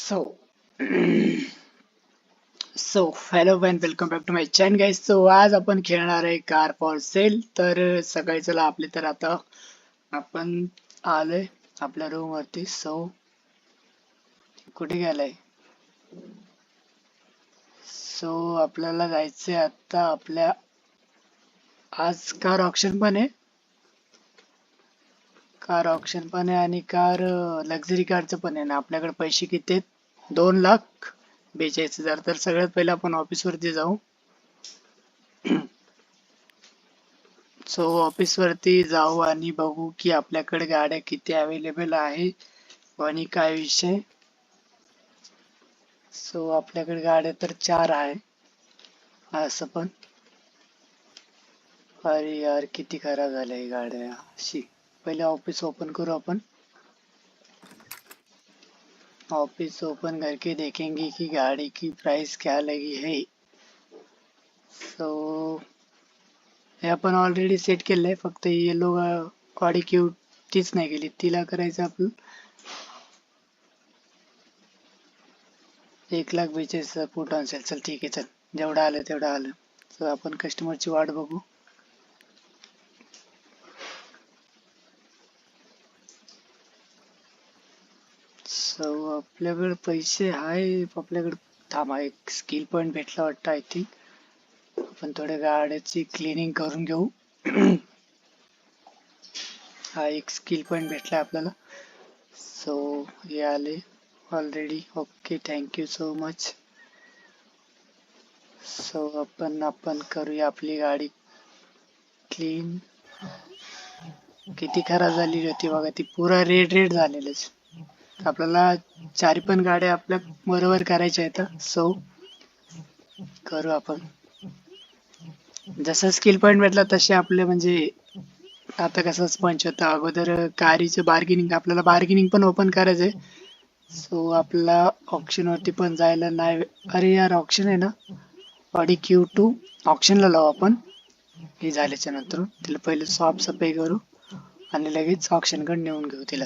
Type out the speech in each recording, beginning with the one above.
So, so hello and welcome back to my channel guys. So आज आपण खेळणार आहे कार फॉर सेल. तर सकाळी चला आपले तर आता आपण आलोय आपल्या रूम वरती. सो कुठे गेलाय? सो आपल्याला जायचंय आता आपल्या आज कार ऑप्शन पण आहे. कार ऑप्शन पण आहे आणि कार लक्झरी कारचं पण आहे ना. आपल्याकडे पैसे किती आहेत? 2,42,000. तर सगळ्यात पहिले आपण ऑफिस वरती जाऊ. सो ऑफिस वरती जाऊ आणि बघू की आपल्याकडे गाड्या किती अवेलेबल आहे आणि काय विषय. सो आपल्याकडे गाड्या तर 4 आहे असं पण. अरे यार किती खराब झाल्या ही गाड्या. शी पहिले ऑफिस ओपन करू आपण. ऑफिस ओपन करके देखेंगे कि गाड़ी की प्राइस क्या लगी है. सो हे आपण ऑलरेडी सेट केलंय. फक्त येलो गाडी क्यू तीच नाही केली. तिला करायचं आपण 1,42,000 फूट असेल. चल ठीक आहे. चल जेवढं आलं तेवढं आलं. तर आपण कस्टमरची वाट बघू. सो आपल्याकडे पैसे आहे. आपल्याकडे थांबा एक स्किल पॉइंट भेटला वाटतं आय थिंक. आपण थोड्या गाड्याची क्लिनिंग करून घेऊ. हा एक स्किल पॉइंट भेटला आपल्याला. सो हे आले already. Okay thank you so much. So आपण करूया आपली गाडी क्लीन. किती खराब झालेली होती बघा. ती पुरा रेड रेड झालेलंच. आपल्याला 4 पण गाड्या आपल्या बरोबर करायच्या आहेत. सो करू आपण. जसं स्किल पॉइंट भेटला तसे आपले म्हणजे आता कसं स्पंच होतं. अगोदर कारीचं बार्गेनिंग आपल्याला बार्गेनिंग पण ओपन करायचंय. सो आपला ऑप्शन वरती पण जायला नाही. अरे यार ऑप्शन आहे ना ऑडी Q2 ऑप्शनला लावू आपण. हे झाल्याच्या नंतर तिला पहिले साफसफाई करू आणि लगेच ऑप्शनकडे नेऊन घेऊ तिला.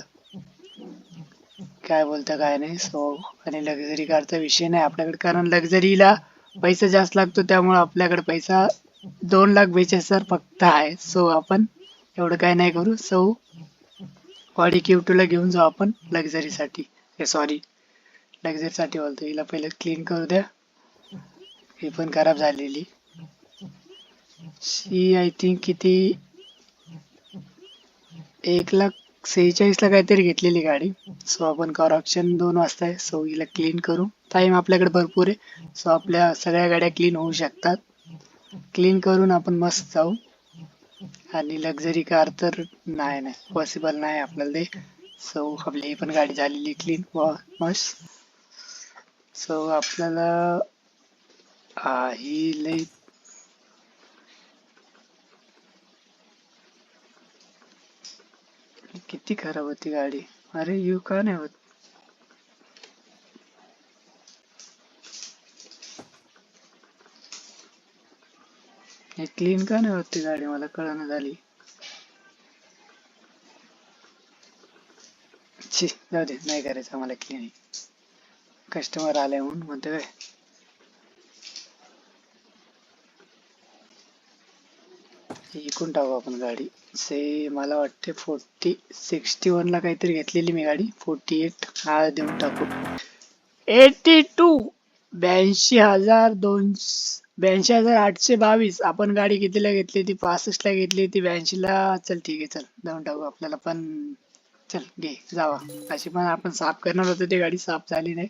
काय बोलता काय नाही. सो आणि लक्झरी कारचा विषय नाही आपल्याकडे, कारण लक्झरीला पैसा जास्त लागतो. त्यामुळे आपल्याकडे पैसा 2,42,000 फक्त आहे. सो आपण एवढं काय नाही करू. सो ऑडी Q2 ला घेऊन जाऊ आपण लक्झरी साठी. सॉरी लक्झरी साठी बोलतो. हिला पहिले क्लीन करू द्या. ही पण खराब झालेली. शी आय थिंक किती 1,46,000 ला काहीतरी घेतलेली गाडी. सो आपण कार ऑप्शन 2 वाजता आहे. सो हिला क्लीन करू. टाइम आपल्याकडे भरपूर आहे. सो आपल्या सगळ्या गाड्या क्लीन होऊ शकतात. क्लीन करून आपण मस्त जाऊ. आणि लक्झरी कार तर नाही पॉसिबल नाही आपल्याला ते. सो आपली ही पण गाडी झालेली क्लीन मस्त. सो आपल्याला ही लई किती खराब होती गाडी. अरे यू का नाही होत. हे क्लीन का नाही होत ती गाडी मला कळना झाली. छी जाऊ दे, नाही करायचं आम्हाला क्लीन. कस्टमर आले म्हणून म्हणते काय. इकून टाकू आपण गाडी. मला वाटते 61 ला काहीतरी घेतलेली मी गाडी. 48 हा देऊन टाकू. 82 82,822. आपण गाडी कितीला घेतली ती? 65 ला घेतली ती 82 ला. चल ठीक आहे. चल देऊन टाकू. आपल्याला पण चल घे जावा. अशी पण आपण साफ करणार होतो ती गाडी, साफ झाली नाही.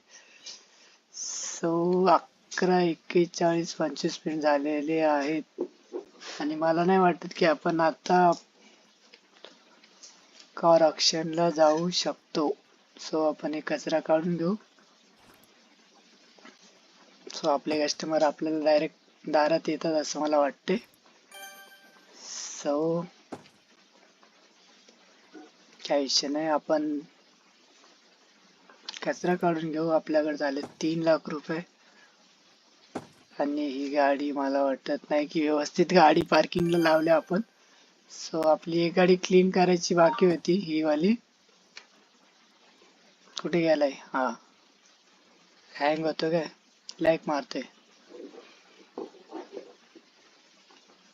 सो 11:41 25 मिनिट झालेले आहेत आणि मला नाही वाटत की आपण आता कार ऑप्शनला जाऊ शकतो. सो आपण एक कचरा काढून घेऊ. सो आपले कस्टमर आपल्याला डायरेक्ट दारात येतात असं मला वाटते. सो काही विषय नाही. आपण कचरा काढून घेऊ. आपल्याकडे झाले 3,00,000 रुपये. आणि ही गाडी मला वाटत नाही की व्यवस्थित गाडी पार्किंगला लावल्या आपण. सो आपली एक गाडी क्लीन करायची बाकी होती. ही वाली कुठे गेलाय? हा हँग होतो काय, लॅग मारतोय.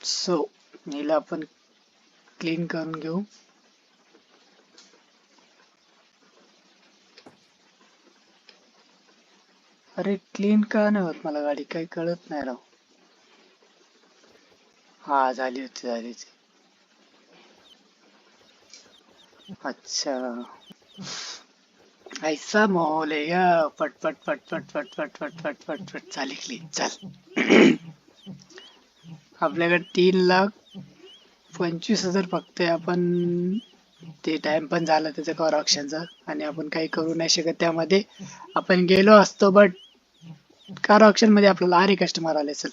सो हिला आपण क्लीन करून घेऊ. अरे क्लीन का नाही होत मला गाडी, काही कळत नाही राव. हा झाली होती. अच्छा, ऐसा माहोल आहे या. पट पट पट पट पट पट पट पट पट पट झाली क्लीन. चल. आपल्याकडे 3,25,000 फक्त आहे. आपण ते टाइम पण झाला त्याचा कॉर ऑप्शनचा आणि आपण काही करू नाही शकत त्यामध्ये. आपण गेलो असतो बट कार ऑप्शन मध्ये आपल्याला आरे कस्टमर आले. चल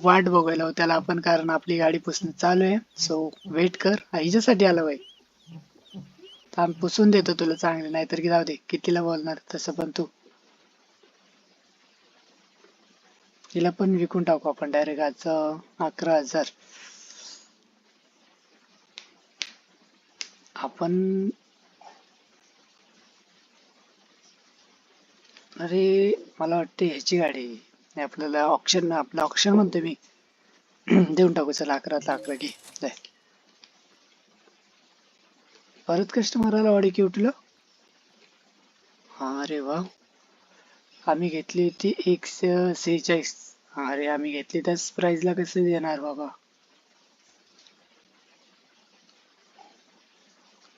वाट बघायला हो त्याला आपण, कारण आपली गाडी पुसणं चालू आहे. सो वेट कर. हिच्यासाठी आलं बाई. थांब पुसून देतो तुला चांगले, नाहीतर की जाऊ दे, कितीला बोलणार तसं पण तू. हिला पण विकून टाकू आपण डायरेक्ट आज 11,000. आपण अरे मला वाटते ह्याची गाडी आहे. आपल्याला ऑप्शन, आपलं ऑप्शन म्हणतो मी. देऊन टाकू. चल 11,11 घे. जाय. परत कस्टमर आला वाडी की उठलं. हा अरे वा, आम्ही घेतली होती 146. अरे आम्ही घेतली त्याच प्राइसला कसं देणार बाबा.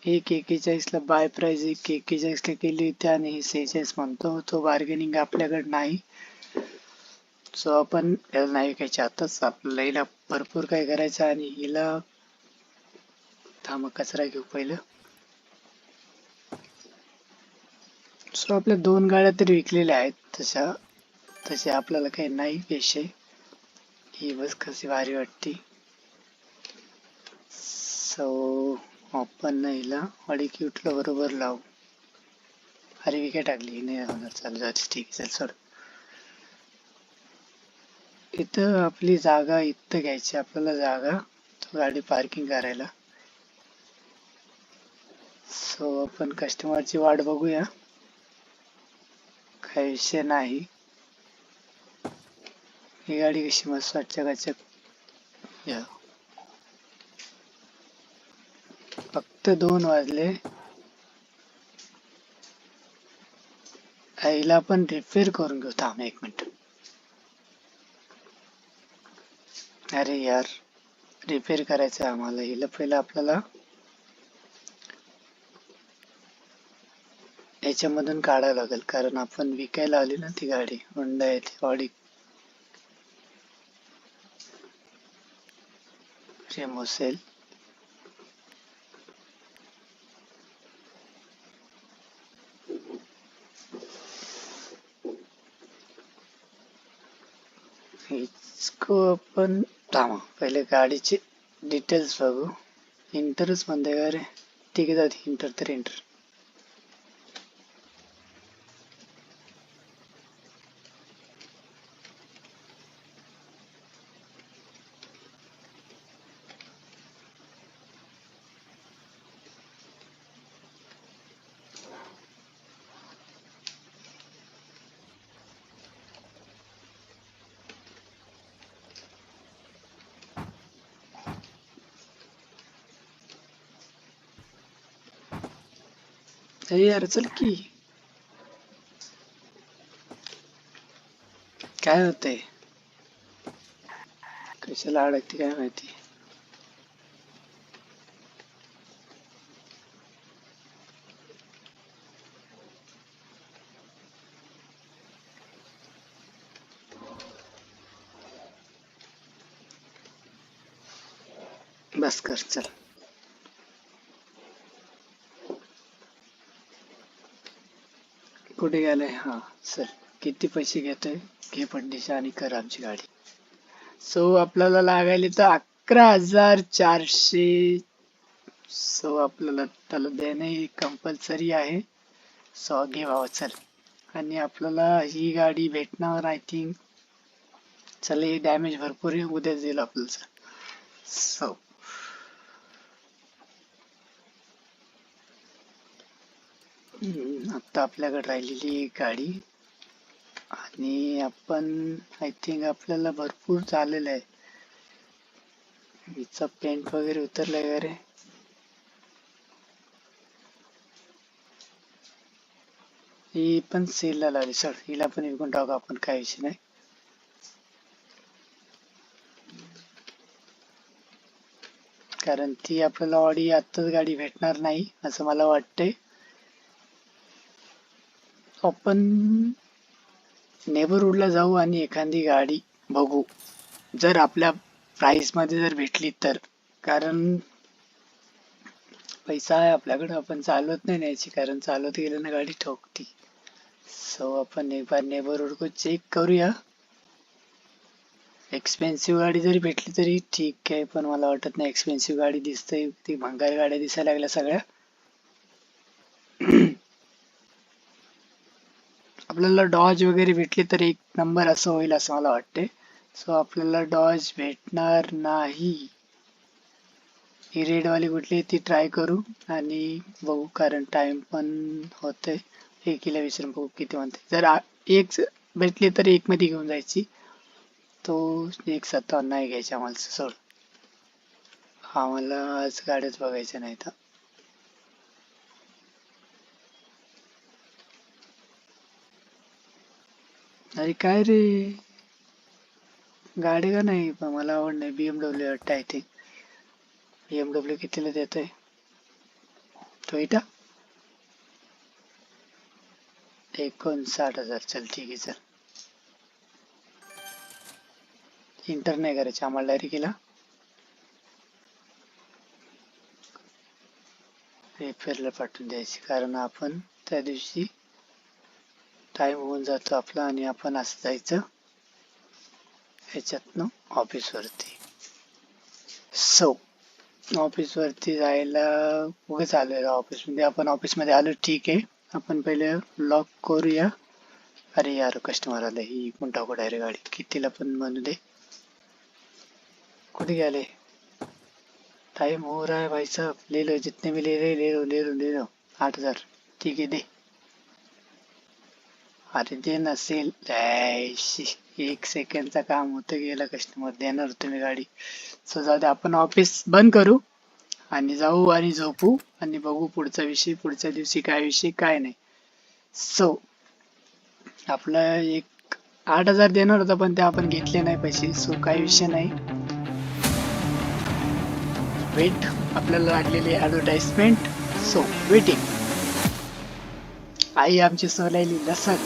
141 ला बाय प्राइस 141 ला केली होती आणि 46 म्हणतो. तो बार्गेनिंग आपल्याकडे नाही. सो आपण याला नाही विकायची आताच. आपल्याला हिला भरपूर काय करायचं आणि हिला थांब कचरा घेऊ पहिलं. सो आपल्या 2 गाड्या तरी विकलेल्या आहेत तसे आपल्याला काही नाही विषय. ही बस कशी भारी वाटते. सो आपण हिला अडीकी उठलं बरोबर लावू. अरे विकेट टाकली नाही होणार. चालू जाते. ठीक आहे, चल सोड. इथं आपली जागा इथं घ्यायची आपल्याला जागा, गाडी पार्किंग करायला. सो आपण कस्टमरची वाट बघूया, काही विषय नाही. ही गाडी कशी मस्त चकाचक. या फक्त 2 वाजले. हिला आपण रिपेअर करून घेऊ. थांब 1 मिनिट. अरे यार, रिपेअर करायचं आहे आम्हाला. हिला पहिलं आपल्याला याच्यामधून काढावं लागेल, कारण आपण विकायला आली ना ती गाडी. होंडा आहे ती, ऑडी रेमोसेल. इसको आपण थांबा पहिले गाडीचे डिटेल्स बघू. इंटरच म्हणते का रे. ठीक आहे, जाते इंटर तर इंटर. अरे यार चल की. काय होतंय, कशाला अडकते काय माहिती. बस कर चल. कुठे गेलाय. हा चल, किती पैसे घेतोय घे पड्डीशा आणि कर आमची गाडी. सो आपल्याला लागायले तर 11,400. सो आपल्याला त्याला देणे कंपल्सरी आहे. सो घे भावा चल. आणि आपल्याला ही गाडी भेटणार आय थिंक. चल, हे डॅमेज भरपूर आहे, उद्या देईल आपल्याला. सो आता आपल्याकडे राहिलेली गाडी आणि आपण आय थिंक आपल्याला भरपूर चाललेलं आहे. हिचा पेंट वगैरे उतरलाय का रे? ही पण सेलला लावली सर, हिला पण विकून टाकू आपण, काय विषय नाही. कारण ती आपल्याला ऑडी आत्ताच गाडी भेटणार नाही असं मला वाटतंय. आपण नेबरहूडला जाऊ आणि एखादी गाडी बघू, जर आपल्या प्राइस मध्ये जर भेटली तर. कारण पैसा आहे आपल्याकडे, आपण चालवत नाही न्यायची, कारण चालवत गेलं ना गाडी ठोकती. सो आपण एक बार नेबरहूड को चेक करूया. एक्सपेन्सिव्ह गाडी जरी भेटली तरी ठीक आहे, पण मला वाटत नाही एक्सपेन्सिव्ह गाडी दिसते, ती भंगार गाड्या दिसायला लागल्या सगळ्या. आपल्याला डॉज वगैरे भेटली तर एक नंबर असं होईल असं मला वाटते. सो आपल्याला डॉज भेटणार नाही. ही रेड वाली कुठली ती ट्राय करू आणि बघू, कारण टाइम पण होतंय. एकीला विचारून बघू किती म्हणते. जर एक भेटली तर एक मध्ये घेऊन जायची. तो 1.57 नाही घ्यायची आम्हाला, सोड. आम्हाला आज गाड्याच बघायच्या नाहीत. अरे काय रे, गाडी का नाही, पण मला आवड नाही. BMW वाटतं आय थिंक. BMW कितीला देतोय? टोयोटा 59,000. चल ठीक आहे, चल. इंटर नाही करायची आम्हाला, डायरेक्ट केला रिपेअरला पाठवून द्यायची, कारण आपण त्या दिवशी टाइम होऊन जातो आपला आणि आपण असं जायचं ह्याच्यातनं ऑफिस वरती. सो ऑफिस वरती जायला उगाच आलोय ऑफिस मध्ये. आपण ऑफिस मध्ये आलो ठीक आहे, आपण पहिले लॉक करूया. अरे यार, कस्टमर आले, ही पण टाकू डायरेक्ट गाडी, कितीला पण म्हणू दे. कुठे गेले? टाइम हो रहा है भाई साहब, ले लो जितने भी ले रहे, ले लो ले लो ले लो. 8,000 ठीक आहे, दे. अरे दे नसेल, एक सेकंडचा काम होतं, गेला कस्टमर, देणार तुम्ही गाडी. सो जाऊ दे, आपण ऑफिस बंद करू आणि जाऊ आणि झोपू आणि बघू पुढचा विषय, पुढच्या दिवशी काय विषय काय नाही. सो आपला एक 8,000 देणार होता, पण ते आपण घेतले नाही पैसे. सो काही विषय नाही. वेट, आपल्याला लागलेली ऍडव्हर्टाइजमेंट. So waiting. आई आमची सोलायली लसण.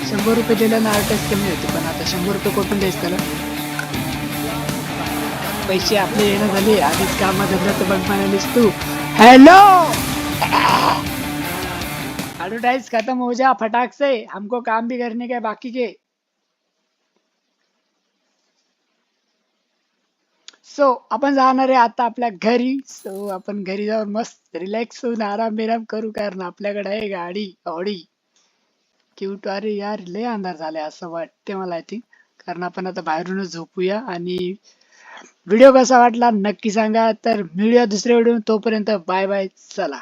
100 रुपये दिल्यानं ऍडव्हर्टाइज कमी होते, पण आता 100 रुपये कुठून द्यायचं त्याला? पैसे आपले येणं झाले, आधीच कामात धंद्याचं बघ म्हणालीस तू. हेलो, एडवर्टाइज खत्म हो जा फटाक से, हमको काम भी करने के बाकी के. सो आपण जाणार आहे आता आपल्या घरी. सो आपण घरी जाऊन मस्त रिलॅक्स होऊन आराम बिराम करू, कारण आपल्याकडे आहे गाडी ऑडी क्यूट. अरे यार, लय अंधार झालाय असं वाटते मला आय थिंक, कारण आपण आता बाहेरूनच झोपूया. आणि व्हिडिओ कसा वाटला नक्की सांगा. तर मिळूया दुसऱ्या व्हिडिओ, तोपर्यंत बाय बाय, चला.